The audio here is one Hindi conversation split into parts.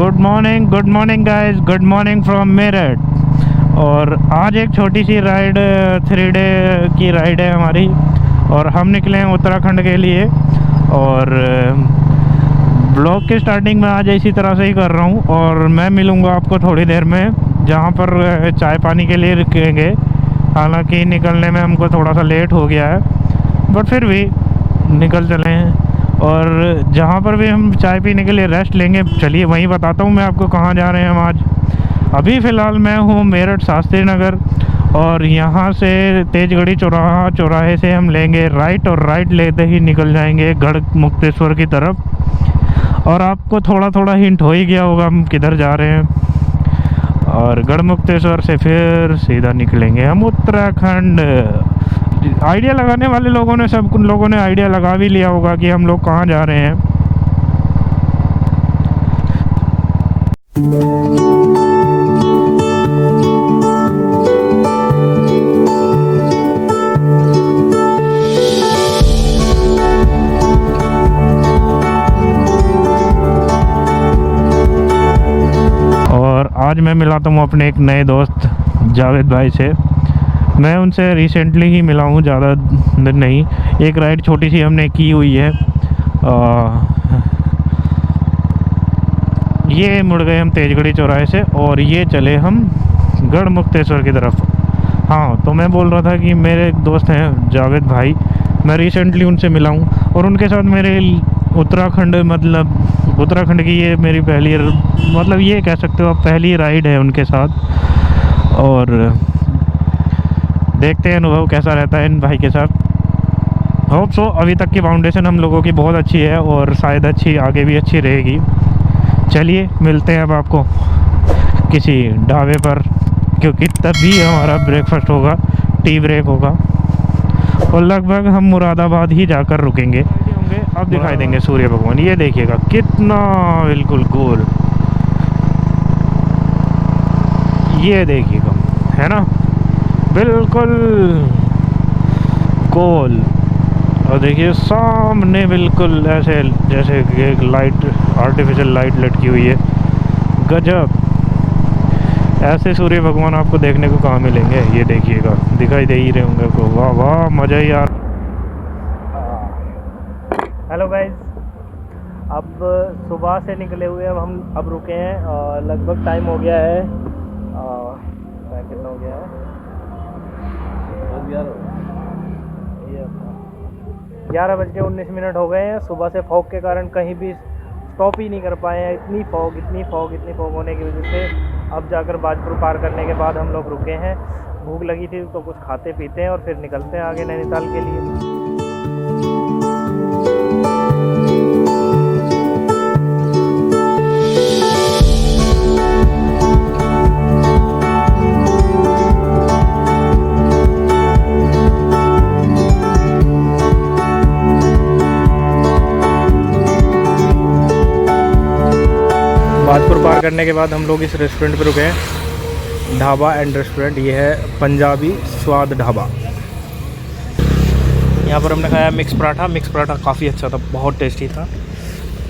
Good morning guys, good morning from Meerut. और आज एक छोटी सी राइड 3 डे की राइड है हमारी, और हम निकले हैं उत्तराखंड के लिए। और ब्लॉग की स्टार्टिंग में आज इसी तरह से ही कर रहा हूँ, और मैं मिलूँगा आपको थोड़ी देर में जहाँ पर चाय पानी के लिए रुकेंगे। हालांकि निकलने में हमको थोड़ा सा लेट हो गया है, बट फिर भी निकल चले हैं। और जहाँ पर भी हम चाय पीने के लिए रेस्ट लेंगे, चलिए वहीं बताता हूँ मैं आपको कहाँ जा रहे हैं हम आज। अभी फ़िलहाल मैं हूँ मेरठ शास्त्री नगर, और यहाँ से तेजगढ़ी चौराहे से हम लेंगे राइट, और राइट लेते ही निकल जाएंगे गढ़ मुक्तेश्वर की तरफ। और आपको थोड़ा थोड़ा हिंट हो ही गया होगा हम किधर जा रहे हैं। और गढ़ मुक्तेश्वर से फिर सीधा निकलेंगे हम उत्तराखंड। आइडिया लगाने वाले लोगों ने, सब लोगों ने आइडिया लगा भी लिया होगा कि हम लोग कहाँ जा रहे हैं। और आज मैं मिलाता हूँ अपने एक नए दोस्त जावेद भाई से। मैं उनसे रिसेंटली ही मिला हूँ, ज़्यादा दिन नहीं। एक राइड छोटी सी हमने की हुई है। ये मुड़ गए हम तेजगढ़ी चौराहे से, और ये चले हम गढ़ मुक्तेश्वर की तरफ। हाँ, तो मैं बोल रहा था कि मेरे एक दोस्त हैं जावेद भाई, मैं रिसेंटली उनसे मिला हूँ, और उनके साथ मेरे उत्तराखंड उत्तराखंड की ये मेरी पहली, मतलब ये कह सकते हो आप, पहली राइड है उनके साथ। और देखते हैं अनुभव कैसा रहता है इन भाई के साथ। होप सो अभी तक की फाउंडेशन हम लोगों की बहुत अच्छी है, और शायद आगे भी अच्छी रहेगी। चलिए मिलते हैं अब आपको किसी ढाबे पर, क्योंकि तभी हमारा ब्रेकफास्ट होगा, टी ब्रेक होगा। और लगभग हम मुरादाबाद ही जाकर रुकेंगे। अब दिखाई देंगे सूर्य भगवान। ये देखिएगा कितना बिल्कुल गोल, ये देखिएगा, है ना, बिल्कुल गोल। और देखिए सामने बिल्कुल ऐसे जैसे एक लाइट, आर्टिफिशियल लाइट लटकी हुई है। गजब, ऐसे सूर्य भगवान आपको देखने को कहाँ मिलेंगे। ये देखिएगा, दिखाई दे ही रहे होंगे आपको। वाह वाह, मज़ा ही यार। हेलो गाइस, अब सुबह से निकले हुए अब रुके हैं। लगभग टाइम हो गया है, कितना हो गया है, 11:19 हो गए हैं। सुबह से फॉग के कारण कहीं भी स्टॉप ही नहीं कर पाए हैं। इतनी फॉग होने की वजह से अब जाकर बाजपुर पार करने के बाद हम लोग रुके हैं। भूख लगी थी तो कुछ खाते पीते हैं, और फिर निकलते हैं आगे नैनीताल के लिए। बाजपुर पार करने के बाद हम लोग इस रेस्टोरेंट पर रुके हैं, ढाबा एंड रेस्टोरेंट। ये है पंजाबी स्वाद ढाबा। यहाँ पर हमने खाया मिक्स पराठा काफ़ी अच्छा था, बहुत टेस्टी था।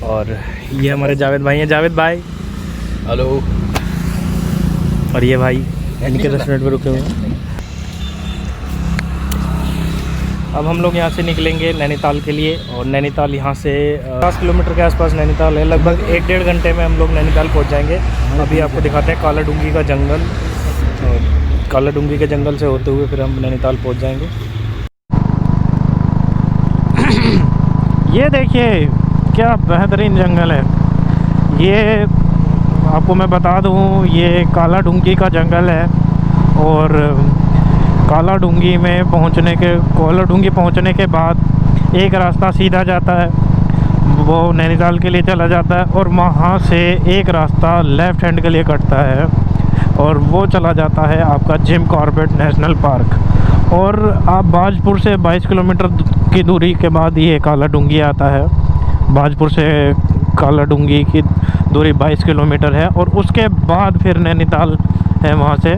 और ये हमारे जावेद भाई हैं। जावेद भाई हेलो। और ये भाई इनके रेस्टोरेंट पर रुके हुए हैं। अब हम लोग यहाँ से निकलेंगे नैनीताल के लिए, और नैनीताल यहाँ से 50 किलोमीटर के आसपास नैनीताल है। लगभग 1-1.5 घंटे में हम लोग नैनीताल पहुँच जाएंगे। अभी आपको दिखाते हैं काला डूंगी का जंगल, और काला डूंगी के जंगल से होते हुए फिर हम नैनीताल पहुँच जाएंगे। ये देखिए क्या बेहतरीन जंगल है। ये आपको मैं बता दूँ, ये काला डूंगी का जंगल है। और काला डूंगी पहुंचने के बाद एक रास्ता सीधा जाता है, वो नैनीताल के लिए चला जाता है। और वहाँ से एक रास्ता लेफ़्ट हैंड के लिए कटता है, और वो चला जाता है आपका जिम कॉर्बेट नेशनल पार्क। और आप बाजपुर से 22 किलोमीटर की दूरी के बाद ये काला डूंगी आता है। बाजपुर से काला डूंगी की दूरी 22 किलोमीटर है, और उसके बाद फिर नैनीताल है। वहाँ से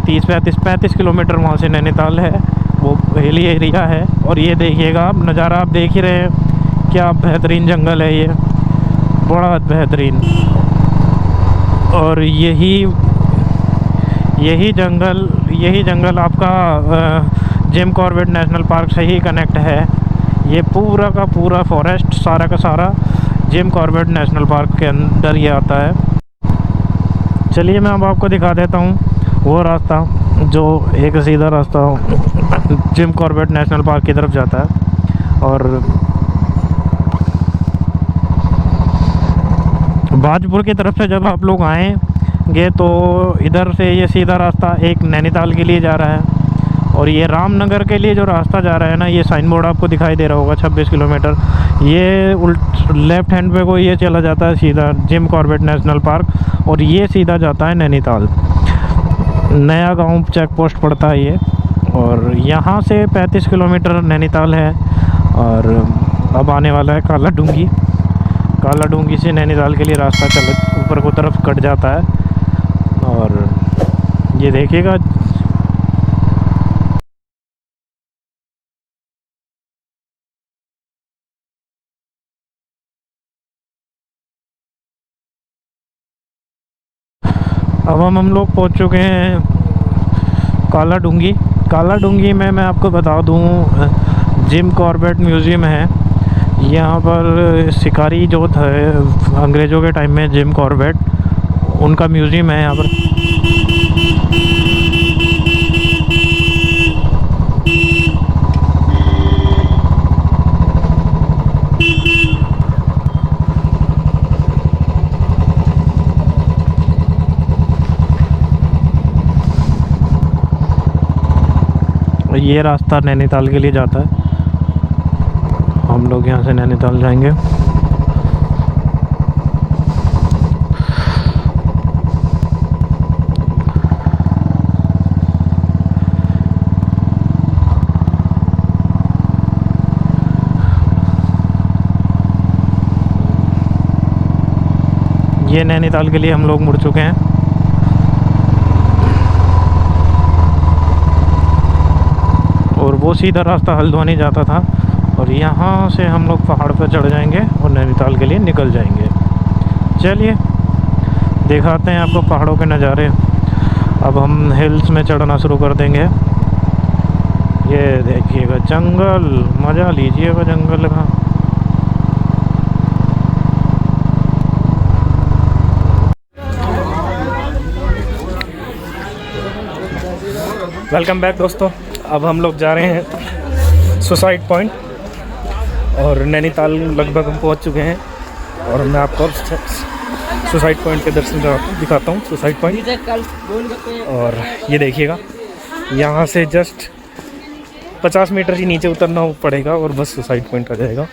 30-35 किलोमीटर वहाँ से नैनीताल है, वो हिली एरिया है। और ये देखिएगा आप, नज़ारा आप देख ही रहे हैं, क्या बेहतरीन जंगल है ये, बड़ा बेहतरीन। और यही जंगल आपका जिम कॉर्बेट नेशनल पार्क से ही कनेक्ट है। ये पूरा का पूरा फॉरेस्ट सारा का सारा जिम कॉर्बेट नेशनल पार्क के अंदर ही आता है। चलिए मैं अब आपको दिखा देता हूँ वो रास्ता, जो एक सीधा रास्ता जिम कॉर्बेट नेशनल पार्क की तरफ जाता है। और बाजपुर की तरफ से जब आप लोग आएंगे तो इधर से ये सीधा रास्ता एक नैनीताल के लिए जा रहा है। और ये रामनगर के लिए जो रास्ता जा रहा है ना, ये साइन बोर्ड आपको दिखाई दे रहा होगा 26 किलोमीटर, ये लेफ़्ट हैंड पे को ये चला जाता है सीधा जिम कॉर्बेट नेशनल पार्क, और ये सीधा जाता है नैनीताल। नया गांव चेक पोस्ट पड़ता है ये, और यहाँ से 35 किलोमीटर नैनीताल है। और अब आने वाला है काला डूंगी से नैनीताल के लिए रास्ता चल ऊपर को तरफ कट जाता है। और ये देखिएगा, अब हम लोग पहुंच चुके हैं काला डूंगी में मैं आपको बता दूं जिम कॉर्बेट म्यूज़ियम है। यहाँ पर शिकारी जो थे अंग्रेज़ों के टाइम में, जिम कॉर्बेट, उनका म्यूज़ियम है यहाँ पर। ये रास्ता नैनीताल के लिए जाता है। हम लोग यहाँ से नैनीताल जाएंगे। ये नैनीताल के लिए हम लोग मुड़ चुके हैं। और वो सीधा रास्ता हल्द्वानी जाता था, और यहाँ से हम लोग पहाड़ पर चढ़ जाएंगे और नैनीताल के लिए निकल जाएंगे। चलिए दिखाते हैं आपको पहाड़ों के नज़ारे। अब हम हिल्स में चढ़ना शुरू कर देंगे। ये देखिएगा जंगल, मज़ा लीजिएगा जंगल का। वेलकम बैक दोस्तों। अब हम लोग जा रहे हैं सुसाइड पॉइंट, और नैनीताल लगभग हम पहुंच चुके हैं। और मैं आपको सुसाइड पॉइंट के दर्शन दिखाता हूं। सुसाइड पॉइंट, और ये देखिएगा यहाँ से जस्ट 50 मीटर ही नीचे उतरना पड़ेगा और बस सुसाइड पॉइंट आ जाएगा।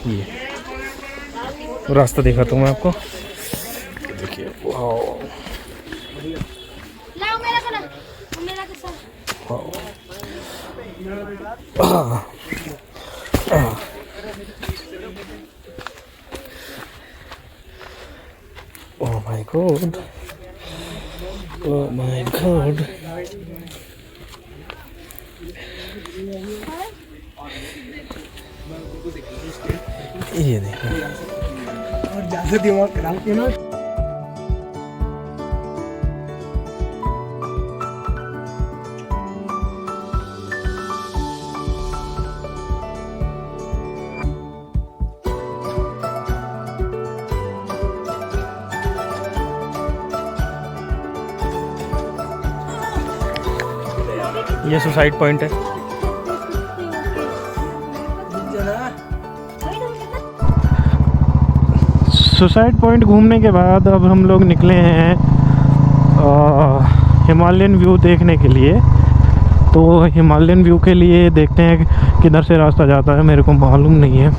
ये रास्ता दिखाता हूँ मैं आपको, देखिए। Oh my god. Oh my god. ये देखो, और ज़्यादा दिमाग खराब किया ना। ये सुसाइड पॉइंट है। सुसाइड पॉइंट घूमने के बाद अब हम लोग निकले हैं हिमालयन व्यू देखने के लिए। तो हिमालयन व्यू के लिए देखते हैं किधर से रास्ता जाता है, मेरे को मालूम नहीं है।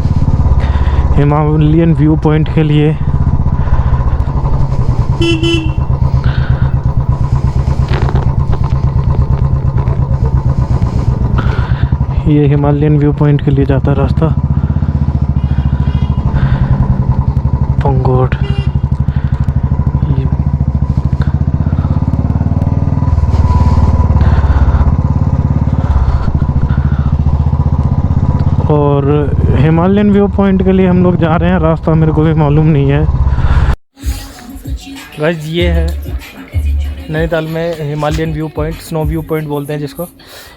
हिमालयन व्यू पॉइंट के लिए ये हिमालयन व्यू पॉइंट के लिए जाता रास्ता। पंगोट, और हिमालयन व्यू पॉइंट के लिए हम लोग जा रहे हैं। रास्ता मेरे को भी मालूम नहीं है। गाइस ये है नैनीताल में Himalayan view point, snow view point बोलते हैं जिसको,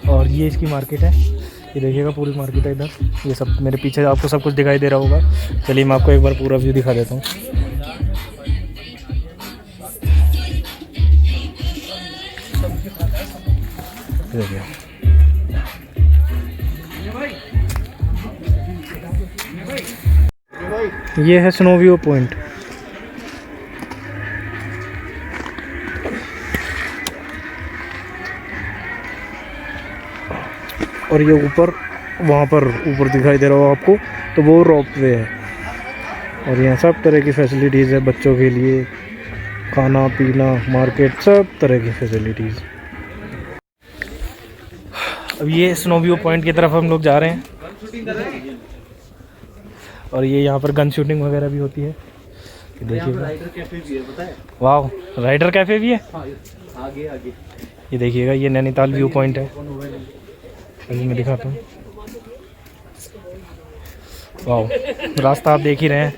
और ये इसकी मार्केट है। ये देखिएगा पूरी मार्केट है इधर, ये सब मेरे पीछे आपको सब कुछ दिखाई दे रहा होगा। चलिए मैं आपको एक बार पूरा व्यू दिखा देता हूँ। देखिए ये है स्नो व्यू पॉइंट। और ये ऊपर, वहाँ पर ऊपर दिखाई दे रहा हो आपको, तो वो रोप वे है। और यहाँ सब तरह की फैसिलिटीज़ है बच्चों के लिए, खाना पीना, मार्केट, सब तरह की फैसिलिटीज़। अब ये स्नो व्यू पॉइंट की तरफ हम लोग जा रहे हैं। और ये यहाँ पर गन शूटिंग वगैरह भी होती है। देखिएगा, वाह, राइडर कैफ़े भी है। आगे आगे ये देखिएगा, ये नैनीताल व्यू पॉइंट है। अभी मैं दिखाता हूँ। वाह, रास्ता आप देख ही रहे हैं।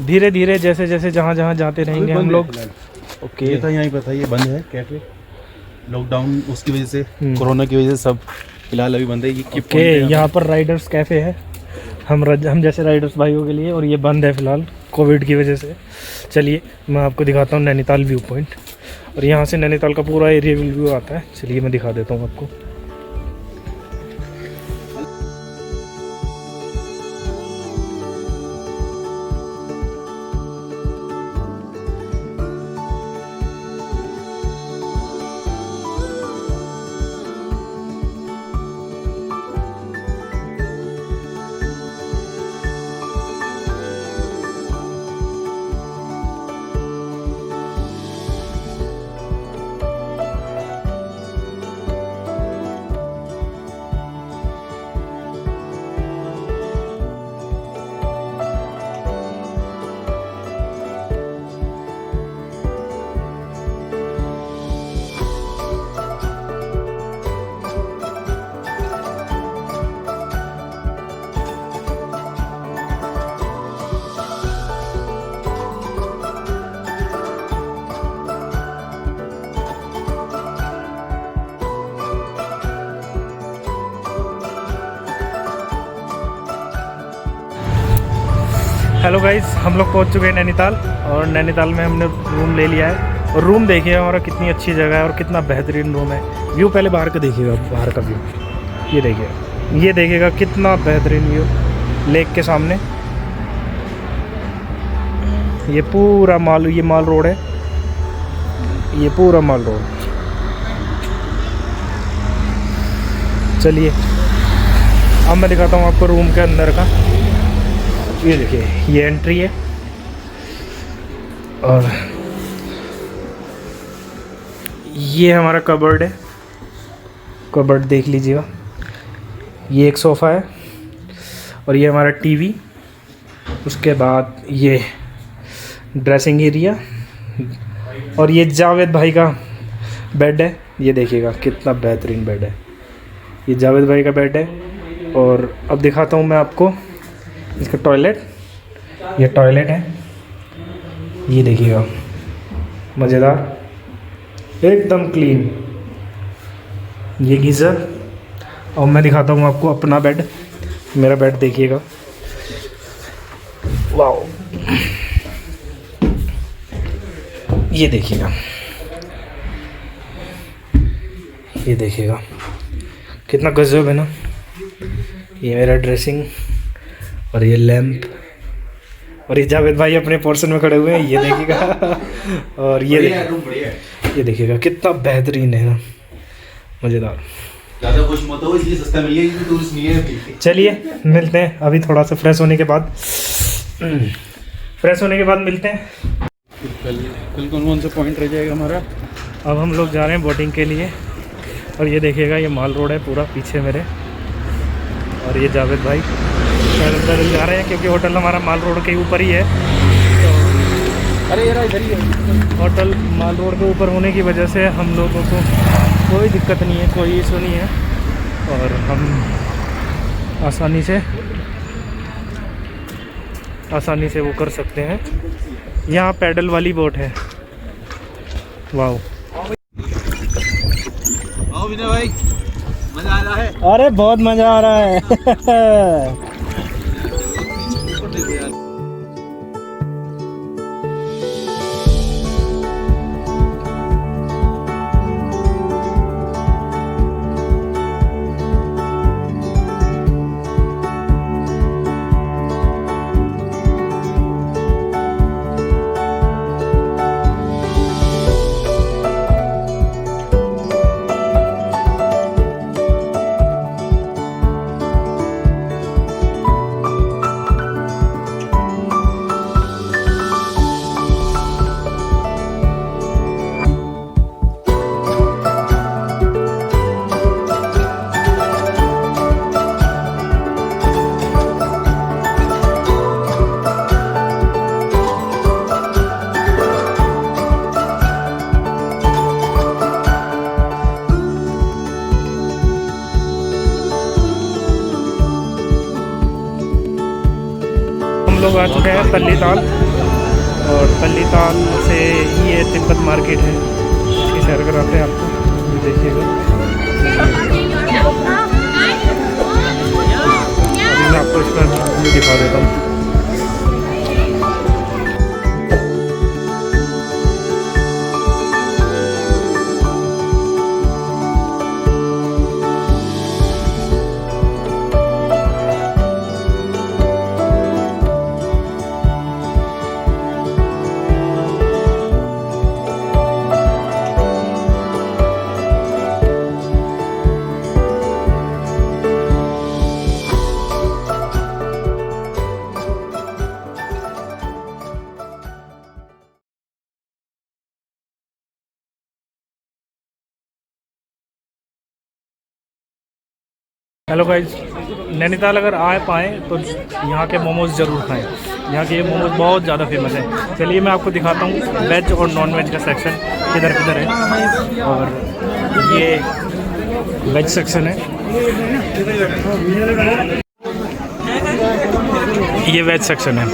धीरे धीरे जैसे जैसे जहाँ जहाँ जाते रहेंगे हम लोग। ओके, ये था यहाँ पर था, ये बंद है कैफे, लॉकडाउन उसकी वजह से, कोरोना की वजह से सब फिलहाल अभी बंद है। ये ओके, यहाँ पर राइडर्स कैफ़े है हम जैसे राइडर्स भाइयों के लिए, और ये बंद है फ़िलहाल कोविड की वजह से। चलिए मैं आपको दिखाता हूँ नैनीताल व्यू पॉइंट, और यहाँ से नैनीताल का पूरा एरिया व्यू आता है। चलिए मैं दिखा देता हूँ आपको। हेलो गाइस, हम लोग पहुंच चुके हैं नैनीताल, और नैनीताल में हमने रूम ले लिया है। और रूम देखिए हमारा, कितनी अच्छी जगह है और कितना बेहतरीन रूम है। व्यू पहले बाहर का देखिएगा, बाहर का व्यू ये देखिएगा कितना बेहतरीन व्यू, लेक के सामने। ये पूरा ये माल रोड है, ये पूरा माल रोड। चलिए अब मैं दिखाता हूँ आपको रूम के अंदर का। ये देखिए, ये एंट्री है, और ये हमारा कबर्ड है। कबर्ड देख लीजिएगा, ये एक सोफ़ा है, और ये हमारा टीवी। उसके बाद ये ड्रेसिंग एरिया, और ये जावेद भाई का बेड है। ये देखिएगा कितना बेहतरीन बेड है, ये जावेद भाई का बेड है। और अब दिखाता हूँ मैं आपको इसका टॉयलेट। ये टॉयलेट है, ये देखिएगा मज़ेदार, एकदम क्लीन। ये गीज़र। और मैं दिखाता हूँ आपको अपना बेड, मेरा बेड देखिएगा, वाह। ये देखिएगा कितना गजब है ना। ये मेरा ड्रेसिंग, और ये लैंप, और ये जावेद भाई अपने पोर्शन में खड़े हुए हैं, ये देखिएगा। और ये देखिएगा कितना बेहतरीन है ना, मज़ेदार। ज़्यादा खुश मत हो, इसलिए सस्ता मिल गया, टूरिस्ट नहीं है। चलिए मिलते हैं अभी, थोड़ा सा फ्रेश होने के बाद मिलते हैं। कल कौन सा पॉइंट रह जाएगा हमारा। अब हम लोग जा रहे हैं बोटिंग के लिए, और ये देखिएगा ये माल रोड है पूरा पीछे मेरे। और ये जावेद भाई पैदल जा रहे हैं, क्योंकि होटल हमारा माल रोड के ऊपर ही है। तो अरे यार इधर ही है होटल, माल रोड के ऊपर होने की वजह से हम लोगों को कोई दिक्कत नहीं है, कोई इशू नहीं है, और हम आसानी से आसानी से वो कर सकते हैं। यहाँ पैडल वाली बोट है। वाह, आओ विनय भाई, मजा आ रहा है। अरे बहुत मज़ा आ रहा है। लोग आ चुके हैं तल्ली ताल, और तल्ली ताल से ये तिब्बत मार्केट है, इसकी सैर कराते हैं आपको। देखिएगा, अभी मैं आपको इसका व्यू दिखा देता हूँ। हेलो गाइज, नैनीताल अगर आ पाएँ तो यहाँ के मोमोज़ ज़रूर खाएं। यहाँ के ये मोमोज़ बहुत ज़्यादा फेमस है। चलिए मैं आपको दिखाता हूँ वेज और नॉन वेज का सेक्शन किधर किधर है। और ये वेज सेक्शन है, ये वेज सेक्शन है।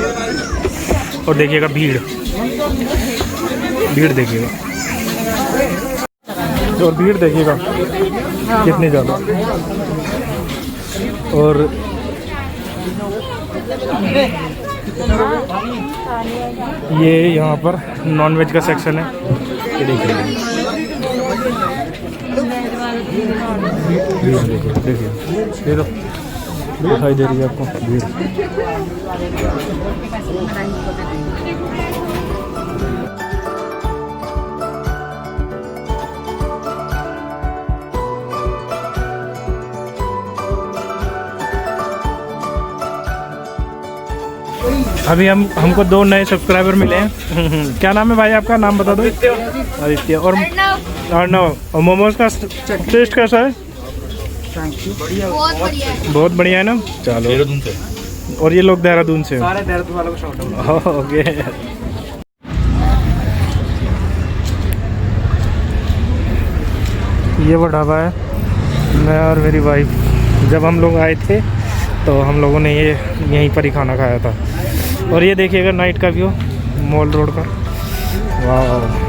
और देखिएगा भीड़ देखिएगा, और भीड़ देखिएगा कितनी ज़्यादा। और ये यहाँ पर नॉन वेज का सेक्शन है, ये देखिए। देखिए ये तो दिखाई दे रही है आपको भीड़। अभी हमको 2 नए सब्सक्राइबर मिले हैं। क्या नाम है भाई आपका? नाम बता दो। आदित्य और अर्णव। और मोमोज का टेस्ट कैसा है? बहुत बढ़िया है ना। चलो, और ये लोग देहरादून से। सारे देहरादून वालों को शाउट आउट। ओके, ये वो ढाबा है। मैं और मेरी वाइफ जब हम लोग आए थे तो हम लोगों ने ये यहीं पर ही खाना खाया था। और ये देखिएगा नाइट का व्यू मॉल रोड का। वाह,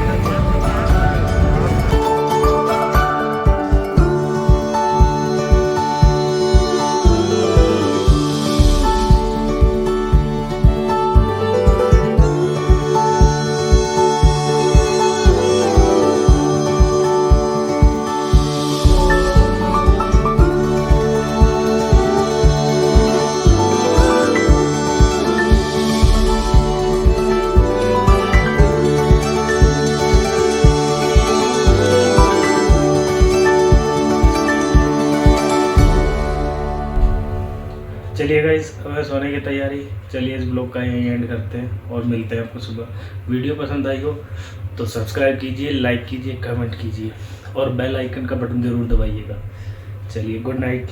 चलिए गाइस, अब सोने की तैयारी। चलिए इस ब्लॉग का यहीं एंड करते हैं और मिलते हैं आपको सुबह। वीडियो पसंद आई हो तो सब्सक्राइब कीजिए, लाइक कीजिए, कमेंट कीजिए और बेल आइकन का बटन ज़रूर दबाइएगा। चलिए, गुड नाइट।